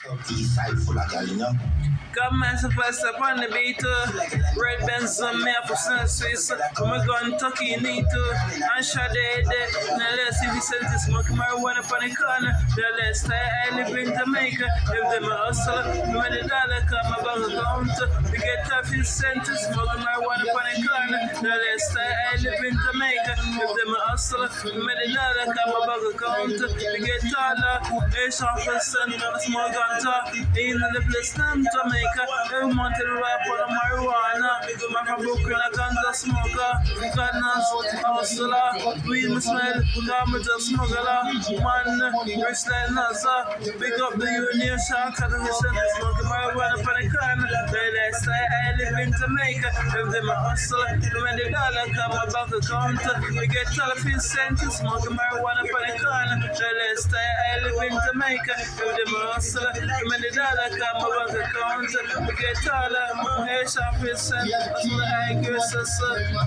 Side full of girl, you know. Come and first up on the beat, red Benz on me, for some Swiss. I'm a gun tucky need to, and shot it. Now let's see if he says this smoke marijuana upon the corner. Now let's stay I live in Jamaica. If them a hustle, when the dollar come about the counter, we get tough in center, smoke marijuana upon the corner. Now let's stay I live in Jamaica. If them a hustle, when the dollar come about the counter, we get taller. It's off the sun, smoke on top. In the place, Jamaica. Every month in the rap on the marijuana. Man from Brooklyn, I ganja smoker. God knows, hustler. Weed me smell, God me just smuggler. Man, rich like NASA. Big up the Union Shark, cause I'm smoking marijuana for the corner. They say I live in Jamaica. If them a hustler, when the dollar come my bank account, we get $12 cents, smoking marijuana for the corner. They say I live in Jamaica. If them a hustler, when the dollar come my bank account, we get taller, $8 cents. That's what I guess.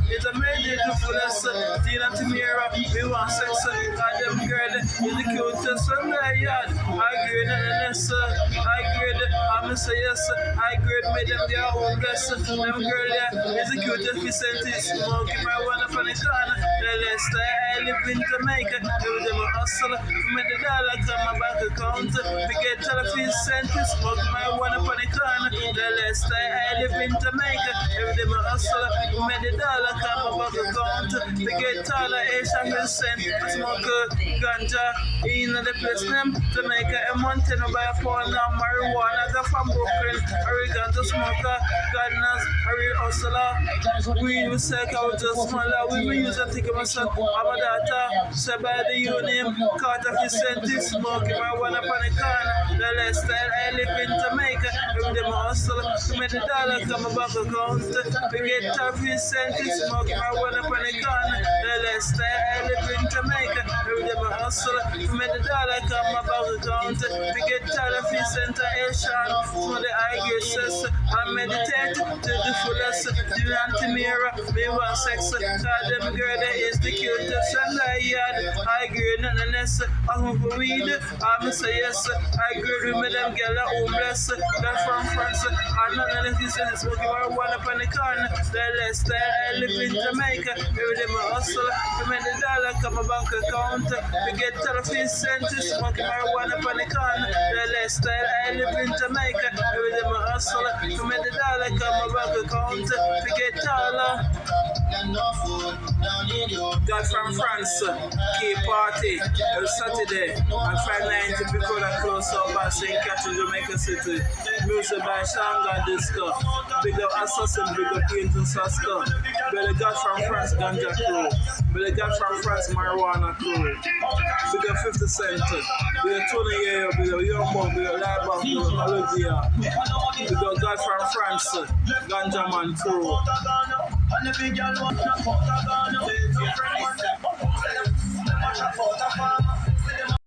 It's a major to fullest. Tina Tamira, we want sex. I them girl is the cutest from the yard. I grade the nest. I grade, I'm say yes. I grade me them their own bless. Them girl is the cutest percentage. Smoking marijuana from the corner. The last I live in Jamaica. Do them a hustle. When the dollar come my bank account, we get $12 cents. Smoking marijuana from the corner. The last I live in Jamaica. If them a hustle, when the dollar come my bank account, we get $8 cents. Smoke ganja in the place name Jamaica. A mountain by a pound of marijuana. Go from Brooklyn. A ganja smoker. God knows a real hustler. We will say I was just smaller. We will use a ticket myself. I'm a daughter. Say by the union. Caught a few cents. Smoking marijuana upon the corner. The last time I live in Jamaica. If them a hustle, when the dollar come my bank account, we get $12 cents. Smoking marijuana upon the corner. The last time I live in Jamaica. If them a hustle, when the dollar come my bank account, we get $12 cents. Asian, so the I guess I meditate to the fullest. The anti-mirror, me want sex. Cause them girl that is the cutest and I yard. I agree nothing less. I'm for weed. I'm say yes. I agree with them girl that homeless. They're from France. I'm not gonna let you say smoking marijuana up on the corner. The last time I live in Jamaica. Every day my hustle. When the dollar come my bank account, we get $12 cents. Smoking marijuana up on the corner. The last time I live in Jamaica. Every day my hustle. When the dollar come my bank account, we get taller. Got from France, Key Party, Saturday, and 590 people that close up by St. Catherine, Jamaica City. Music by Shanga Disco. Big up Assassin, big up Angel Saska. Billy got from France, Ganja Crew. Billy got from France, Marijuana Crew. Big up 50 Cent. Big up Tony Yeo, big up Young big up Live big up Olivia. Big up God from France, Ganja Man Crew. And the big girl want to put a gun.